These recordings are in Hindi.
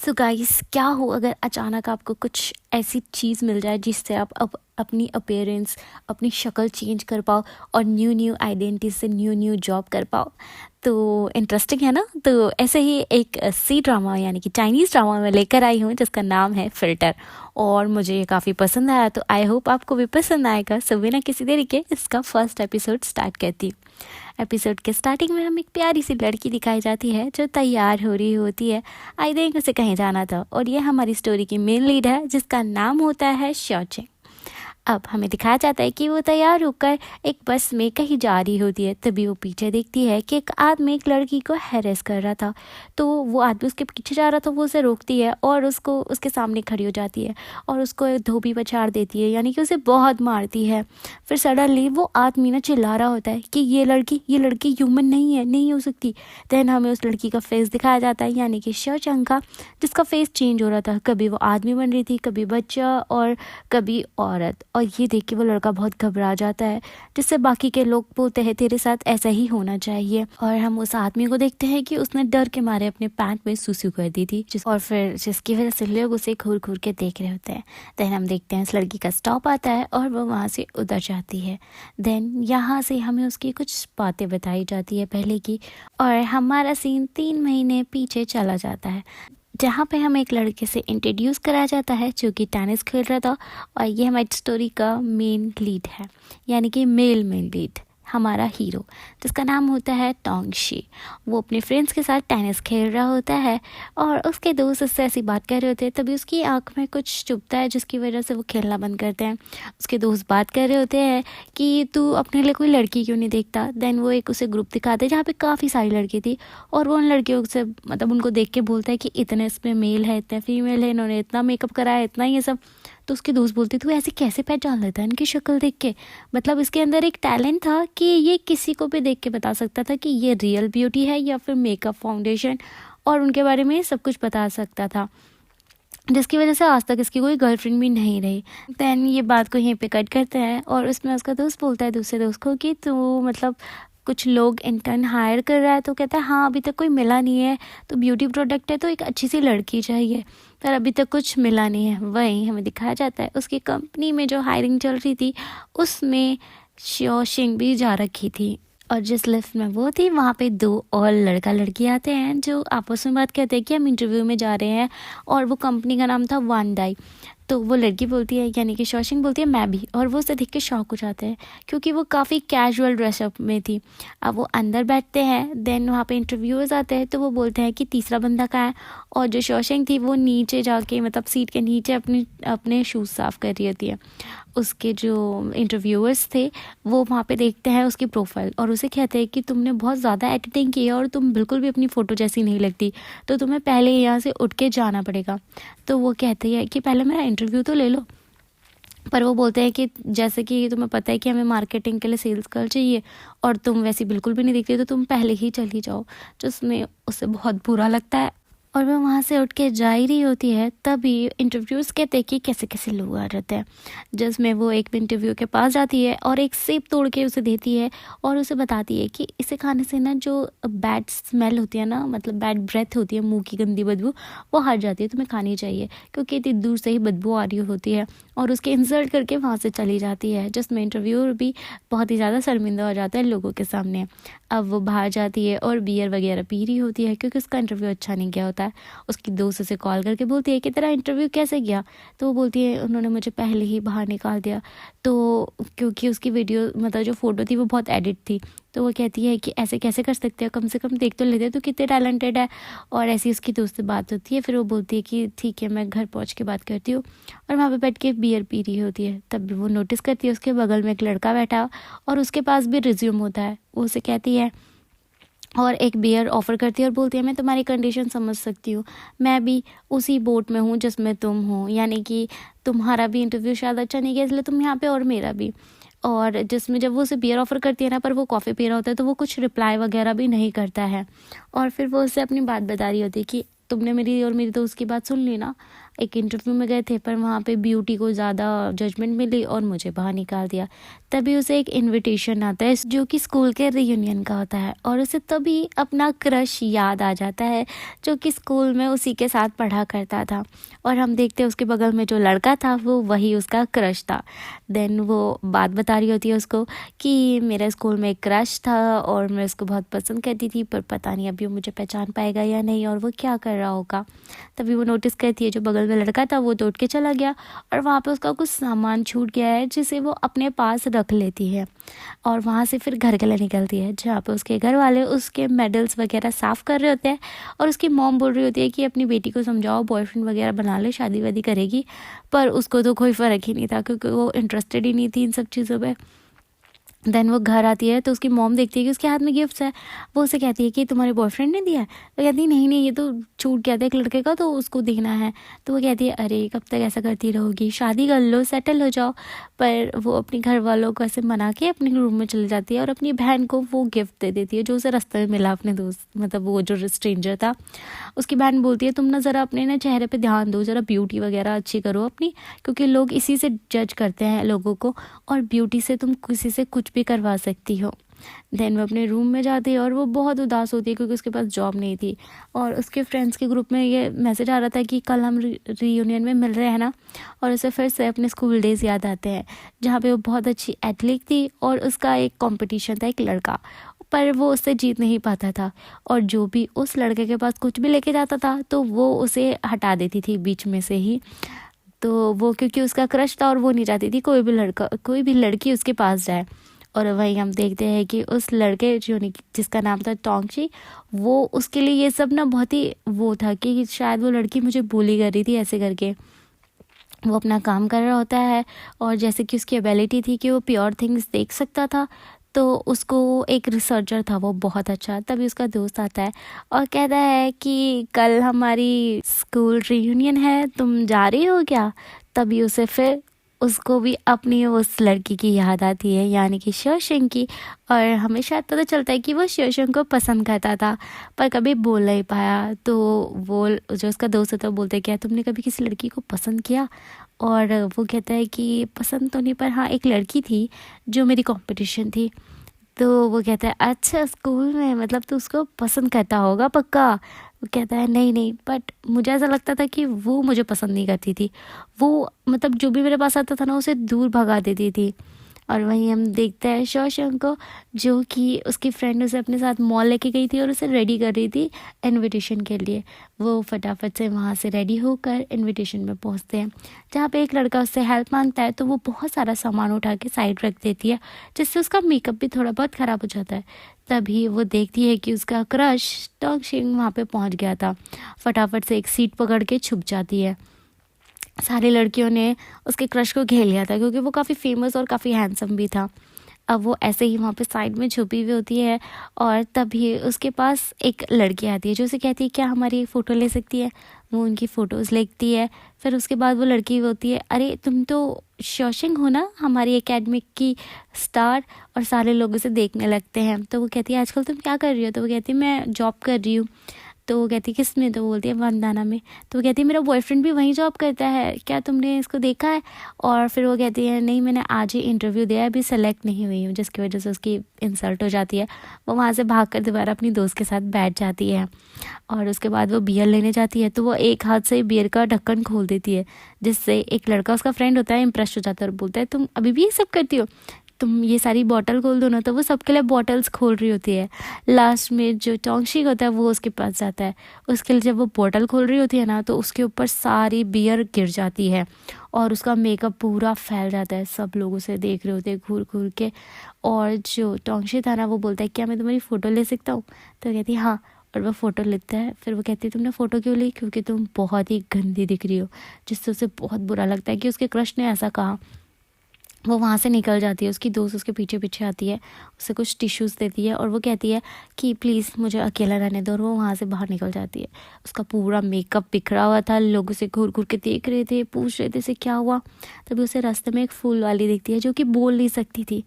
सो गाइस, क्या हो अगर अचानक आपको कुछ ऐसी चीज़ मिल जाए जिससे आप अपनी अपीयरेंस, अपनी शक्ल चेंज कर पाओ और न्यू न्यू आइडेंटिटी से न्यू जॉब कर पाओ। तो इंटरेस्टिंग है ना। तो ऐसे ही एक सी ड्रामा यानी कि चाइनीज़ ड्रामा में लेकर आई हूँ जिसका नाम है फ़िल्टर, और मुझे ये काफ़ी पसंद आया। तो आई होप आपको भी पसंद आएगा। सो बिना किसी देरी के इसका फर्स्ट एपिसोड स्टार्ट करती हूँ। एपिसोड के स्टार्टिंग में हमें एक प्यारी सी लड़की दिखाई जाती है जो तैयार हो रही होती है। आई थिंक उसे कहीं जाना था, और ये हमारी स्टोरी की मेन लीड है जिसका नाम होता है शॉचिंग। अब हमें दिखाया जाता है कि वो तैयार होकर एक बस में कहीं जा रही होती है। तभी वो पीछे देखती है कि एक आदमी एक लड़की को हैरेस कर रहा था। तो वो आदमी उसके पीछे जा रहा था, वो उसे रोकती है और उसको उसके सामने खड़ी हो जाती है और उसको एक धोबी पछाड़ देती है, यानी कि उसे बहुत मारती है। फिर सडनली वो आदमी ना चिल्ला रहा होता है कि ये लड़की ह्यूमन नहीं है, नहीं हो सकती। देन हमें उस लड़की का फेस दिखाया जाता है, यानी कि शॉचिंग का, जिसका फेस चेंज हो रहा था। कभी वो आदमी बन रही थी, कभी बच्चा और कभी औरत। और ये देख के वो लड़का बहुत घबरा जाता है, जिससे बाकी के लोग बोलते हैं तेरे साथ ऐसा ही होना चाहिए। और हम उस आदमी को देखते हैं कि उसने डर के मारे अपने पैंट में सुसु कर दी थी, और फिर जिसकी वजह से लोग उसे घूर घूर के देख रहे होते हैं। देन हम देखते हैं इस लड़की का स्टॉप आता है और वो वहाँ से उतर जाती है। देन यहाँ से हमें उसकी कुछ बातें बताई जाती है पहले की, और हमारा सीन 3 महीने पीछे चला जाता है, जहाँ पे हमें एक लड़के से इंट्रोड्यूस कराया जाता है जो कि टेनिस खेल रहा था। और ये हमारी स्टोरी का मेन लीड है, यानी कि मेल लीड, हमारा हीरो, जिसका नाम होता है टोंगशी। वो अपने फ्रेंड्स के साथ टेनिस खेल रहा होता है और उसके दोस्त उससे ऐसी बात कर रहे होते हैं। तभी उसकी आंख में कुछ चुभता है जिसकी वजह से वो खेलना बंद करते हैं। उसके दोस्त बात कर रहे होते हैं कि तू अपने लिए कोई लड़की क्यों नहीं देखता। देन वो एक उसे ग्रुप दिखाते हैं जहाँ पे काफ़ी सारी लड़की थी, और वो उन लड़कियों से मतलब उनको देख के बोलता है कि इतने इसमें मेल है, इतने फीमेल है, इन्होंने इतना मेकअप कराया, इतना ये सब। तो उसके दोस्त बोलते तू ऐसे कैसे पहचान लेता है इनकी शक्ल देख के। मतलब इसके अंदर एक टैलेंट था कि ये किसी को भी देख के बता सकता था कि ये रियल ब्यूटी है या फिर मेकअप फाउंडेशन, और उनके बारे में सब कुछ बता सकता था, जिसकी वजह से आज तक इसकी कोई गर्लफ्रेंड भी नहीं रही। दैन ये बात को यहीं पे कट करते हैं, और उसमें उसका दोस्त बोलता है दूसरे दोस्त को कि तू मतलब कुछ लोग इंटर्न हायर कर रहा है। तो कहता है हाँ, अभी तक कोई मिला नहीं है, तो ब्यूटी प्रोडक्ट है तो एक अच्छी सी लड़की चाहिए, पर अभी तक कुछ मिला नहीं है। वहीं हमें दिखाया जाता है उसकी कंपनी में जो हायरिंग चल रही थी उसमें शॉशिंग भी जा रखी थी, और जिस लिफ्ट में वो थी वहाँ पे 2 और लड़का लड़की आते हैं जो आपस में बात करते हैं कि हम इंटरव्यू में जा रहे हैं, और वो कंपनी का नाम था वांडाई। तो वो लड़की बोलती है, यानी कि शॉशिंग बोलती है मैं भी, और वो उसे देख के शॉक हो जाते हैं क्योंकि वो काफ़ी कैजुअल ड्रेसअप में थी। अब वो अंदर बैठते हैं, देन वहाँ पे इंटरव्यूअर्स आते हैं तो वो बोलते हैं कि तीसरा बंदा कहाँ है, और जो शॉशिंग थी वो नीचे जाके मतलब सीट के नीचे अपने शूज़ साफ़ कर रही होती है। उसके जो इंटरव्यूअर्स थे वो वहाँ पे देखते हैं उसकी प्रोफाइल और उसे कहते हैं कि तुमने बहुत ज़्यादा एडिटिंग की है और तुम बिल्कुल भी अपनी फ़ोटो जैसी नहीं लगती, तो तुम्हें पहले यहाँ से उठ के जाना पड़ेगा। तो वो कहते हैं कि पहले मेरा इंटरव्यू तो ले लो, पर वो बोलते हैं कि जैसे कि तुम्हें पता है कि हमें मार्केटिंग के लिए सेल्स गर्ल चाहिए और तुम वैसी बिल्कुल भी नहीं दिखती, तो तुम पहले ही चली जाओ। जिसमें उसे बहुत बुरा लगता है और वह वहाँ से उठ के जा ही रही होती है। तभी इंटरव्यूज़ कहते हैं कि कैसे कैसे लोग आ जाते हैं, जिसमें वो एक इंटरव्यू के पास जाती है और एक सेब तोड़ के उसे देती है और उसे बताती है कि इसे खाने से ना जो बैड स्मेल होती है ना, मतलब बैड ब्रेथ होती है, मुंह की गंदी बदबू, वो हट जाती है, तुम्हें खानी चाहिए, क्योंकि इतनी दूर से ही बदबू आ रही होती है। और उसके इंसल्ट करके वहाँ से चली जाती है, जिसमें इंटरव्यूअर भी बहुत ही ज़्यादा शर्मिंदा हो जाता है लोगों के सामने। अब वो बाहर जाती है और बियर वगैरह पी रही होती है क्योंकि उसका इंटरव्यू अच्छा नहीं गया होता है। उसकी दोस्त उसे कॉल करके बोलती है कि तेरा इंटरव्यू कैसे गया। तो वो बोलती है उन्होंने मुझे पहले ही बाहर निकाल दिया, तो क्योंकि उसकी वीडियो मतलब जो फ़ोटो थी वो बहुत एडिट थी। तो वो कहती है कि ऐसे कैसे कर सकते हो, कम से कम देख तो लेते, तो कितने टैलेंटेड है। और ऐसी उसकी दोस्त से बात होती है। फिर वो बोलती है कि ठीक है मैं घर पहुंच के बात करती हूँ, और वहाँ पे बैठ के बियर पी रही होती है। तब वो नोटिस करती है उसके बगल में एक लड़का बैठा और उसके पास भी रिज्यूम होता है। वो उसे कहती है और एक बियर ऑफ़र करती है और बोलती है मैं तुम्हारी कंडीशन समझ सकती हूँ, मैं भी उसी बोट में हूँ जिसमें तुम हो, यानी कि तुम्हारा भी इंटरव्यू शायद अच्छा नहीं गया इसलिए तुम यहाँ पे, और मेरा भी। और जिसमें जब वो उसे बियर ऑफ़र करती है ना, पर वो कॉफ़ी पी रहा होता है, तो वो कुछ रिप्लाई वगैरह भी नहीं करता है। और फिर वो उससे अपनी बात बता रही होती है कि तुमने मेरी और मेरी दोस्त की बात सुन ली ना, एक इंटरव्यू में गए थे, पर वहाँ पे ब्यूटी को ज़्यादा जजमेंट मिली और मुझे बाहर निकाल दिया। तभी उसे एक इनविटेशन आता है जो कि स्कूल के रियूनियन का होता है, और उसे तभी अपना क्रश याद आ जाता है जो कि स्कूल में उसी के साथ पढ़ा करता था। और हम देखते हैं उसके बगल में जो लड़का था वो वही उसका क्रश था। देन वो बात बता रही होती है उसको कि मेरा स्कूल में एक क्रश था और मैं उसको बहुत पसंद करती थी, पर पता नहीं अभी वो मुझे पहचान पाएगा या नहीं और वो क्या कर रहा होगा। तभी वो नोटिस करती है जो बगल में लड़का था वो दौड़ के चला गया और वहाँ पे उसका कुछ सामान छूट गया है जिसे वो अपने पास रख लेती है। और वहाँ से फिर घर के लिए निकलती है जहाँ पे उसके घर वाले उसके मेडल्स वगैरह साफ़ कर रहे होते हैं, और उसकी मॉम बोल रही होती है कि अपनी बेटी को समझाओ, बॉयफ्रेंड वगैरह बना ले, शादी वादी करेगी। पर उसको तो कोई फ़र्क ही नहीं था क्योंकि वो इंटरेस्टेड ही नहीं थी इन सब चीज़ों पे। देन वो घर आती है तो उसकी मॉम देखती है कि उसके हाथ में गिफ्ट्स है। वो उसे कहती है कि तुम्हारे बॉयफ्रेंड ने दिया है? तो कहती है नहीं नहीं, ये तो छूट गया था एक लड़के का, तो उसको देना है। तो वो कहती है अरे कब तक ऐसा करती रहोगी, शादी कर लो, सेटल हो जाओ। पर वो अपने घर वालों को ऐसे मना के अपने रूम में चली जाती है और अपनी बहन को वो गिफ्ट दे देती है जो उसे रास्ते में मिला, अपने दोस्त मतलब वो जो स्ट्रेंजर था। उसकी बहन बोलती है तुम ना ज़रा अपने ना चेहरे पे ध्यान दो, ज़रा ब्यूटी वगैरह अच्छी करो अपनी, क्योंकि लोग इसी से जज करते हैं लोगों को, और ब्यूटी से तुम किसी से कुछ भी करवा सकती हो। देन वो अपने रूम में जाती है और वो बहुत उदास होती है क्योंकि उसके पास जॉब नहीं थी। और उसके फ्रेंड्स के ग्रुप में ये मैसेज आ रहा था कि कल हम रीयूनियन में मिल रहे हैं ना, और उसे फिर से अपने स्कूल डेज याद आते हैं जहाँ पे वो बहुत अच्छी एथलीट थी और उसका एक कंपटीशन था एक लड़का, पर वो उससे जीत नहीं पाता था। और जो भी उस लड़के के पास कुछ भी लेके जाता था तो वो उसे हटा देती थी बीच में से ही। तो वो क्योंकि उसका क्रश था और वो नहीं चाहती थी कोई भी लड़की उसके पास जाए। और वहीं हम देखते हैं कि उस लड़के जिसका नाम था टोंगची, वो उसके लिए ये सब ना बहुत ही वो था कि शायद वो लड़की मुझे bully कर रही थी ऐसे करके। वो अपना काम कर रहा होता है और जैसे कि उसकी एबिलिटी थी कि वो प्योर थिंग्स देख सकता था, तो उसको एक रिसर्चर था वो बहुत अच्छा। तभी उसका दोस्त आता है और कहता है कि कल हमारी स्कूल रियूनियन है, तुम जा रही हो क्या? तभी उसे फिर उसको भी अपनी उस लड़की की याद आती है, यानी कि शोशंग की। और हमें शायद पता चलता है कि वो शोशंग को पसंद करता था पर कभी बोल नहीं पाया। तो वो जो उसका दोस्त होता है वो बोलते हैं क्या तुमने कभी किसी लड़की को पसंद किया? और वो कहता है कि पसंद तो नहीं, पर हाँ एक लड़की थी जो मेरी कंपटीशन थी। तो वो कहता है अच्छा स्कूल में, मतलब तू उसको पसंद करता होगा पक्का? वो कहता है नहीं नहीं, बट मुझे ऐसा लगता था कि वो मुझे पसंद नहीं करती थी, वो मतलब जो भी मेरे पास आता था ना उसे दूर भगा देती थी। और वहीं हम देखते हैं शौशंक को जो कि उसकी फ्रेंड उसे अपने साथ मॉल लेके गई थी और उसे रेडी कर रही थी इनविटेशन के लिए। वो फटाफट से वहाँ से रेडी होकर इनविटेशन में पहुँचते हैं जहाँ पे एक लड़का उससे हेल्प मांगता है, तो वो बहुत सारा सामान उठा के साइड रख देती है जिससे उसका मेकअप भी थोड़ा बहुत ख़राब हो जाता है। तभी वो देखती है कि उसका क्रश टोंगशिंग वहाँ पे पहुँच गया था। फटाफट से एक सीट पकड़ के छुप जाती है। सारी लड़कियों ने उसके क्रश को घेर लिया था क्योंकि वो काफ़ी फेमस और काफ़ी हैंडसम भी था। अब वो ऐसे ही वहाँ पे साइड में छुपी हुई होती है और तभी उसके पास एक लड़की आती है जो उसे कहती है क्या हमारी एक फ़ोटो ले सकती है। वो उनकी फ़ोटोज़ लेती है। फिर उसके बाद वो लड़की होती है अरे तुम तो शौशिंग हो ना, हमारी एकेडमिक की स्टार, और सारे लोग उसे देखने लगते हैं। तो वो कहती है आजकल तुम क्या कर रही हो? तो वो कहती है मैं जॉब कर रही हूँ। तो वो कहती है किस में? तो वो बोलती है वंदना में। तो वो कहती है मेरा बॉयफ्रेंड भी वहीं जॉब करता है, क्या तुमने इसको देखा है? और फिर वो कहती है नहीं मैंने आज ही इंटरव्यू दिया है, अभी सेलेक्ट नहीं हुई हूँ, जिसकी वजह से उसकी इंसल्ट हो जाती है। वो वहाँ से भागकर दोबारा अपनी दोस्त के साथ बैठ जाती है और उसके बाद वो बियर लेने जाती है तो वो एक हाथ से बियर का ढक्कन खोल देती है, जिससे एक लड़का उसका फ्रेंड होता है इम्प्रेस हो जाता है और बोलता है तुम अभी भी ये सब करती हो, तुम ये सारी बॉटल खोल दो ना। तो वो सबके लिए बॉटल्स खोल रही होती है। लास्ट में जो टोंगशिंग होता है वो उसके पास जाता है। उसके लिए जब वो बॉटल खोल रही होती है ना तो उसके ऊपर सारी बियर गिर जाती है और उसका मेकअप पूरा फैल जाता है। सब लोग उसे देख रहे होते हैं घूर घूर के। और जो टोंगशी था ना वो बोलता है क्या मैं तुम्हारी फ़ोटो ले सकता हूँ? तो कहती है हाँ, और वो फ़ोटो लेता है। फिर वो कहती है तुमने फ़ोटो क्यों ली? क्योंकि तुम बहुत ही गंदी दिख रही हो, जिससे उसे बहुत बुरा लगता है कि उसके क्रश ने ऐसा कहा। वो वहाँ से निकल जाती है, उसकी दोस्त उसके पीछे पीछे आती है, उसे कुछ टिश्यूज़ देती है और वो कहती है कि प्लीज़ मुझे अकेला रहने दो, और वो वहाँ से बाहर निकल जाती है। उसका पूरा मेकअप बिखरा हुआ था, लोग उसे घूर घूर के देख रहे थे, पूछ रहे थे इसे क्या हुआ। तभी उसे रास्ते में एक फूल वाली दिखती है जो कि बोल नहीं सकती थी।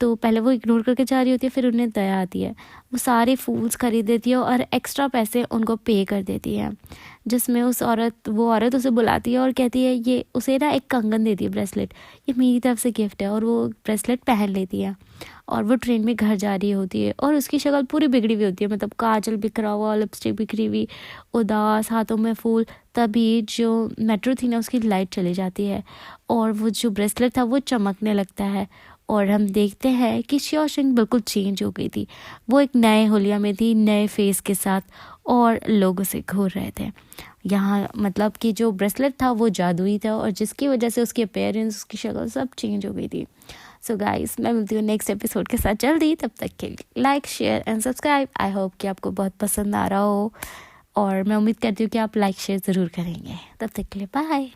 तो पहले वो इग्नोर करके जा रही होती है, फिर उन्हें दया आती है, वो सारे फूल्स खरीद देती है और एक्स्ट्रा पैसे उनको पे कर देती है, जिसमें वो औरत उसे बुलाती है और कहती है, ये उसे ना एक कंगन देती है, ब्रेसलेट, ये मेरी तरफ से गिफ्ट है, और वो ब्रेसलेट पहन लेती है और वो ट्रेन में घर जा रही होती है और उसकी शक्ल पूरी बिगड़ी हुई होती है, मतलब काजल बिखरा हुआ, लिपस्टिक बिखरी हुई, उदास, हाथों में फूल। तभी जो मेट्रो थी ना, उसकी लाइट चली जाती है और वो जो ब्रेसलेट था वो चमकने लगता है और हम देखते हैं कि शॉशैंक बिल्कुल चेंज हो गई थी। वो एक नए हुलिया में थी, नए फेस के साथ, और लोगों से घूर रहे थे। यहाँ मतलब कि जो ब्रेसलेट था वो जादुई था और जिसकी वजह से उसकी अपीयरेंस, उसकी शक्ल सब चेंज हो गई थी। सो गाइस, मैं मिलती हूँ नेक्स्ट एपिसोड के साथ जल्दी। तब तक के लिए like, share and subscribe. I hope कि आपको बहुत पसंद आ रहा हो और मैं उम्मीद करती हूँ कि आप लाइक शेयर ज़रूर करेंगे। तब तक के लिए बाय।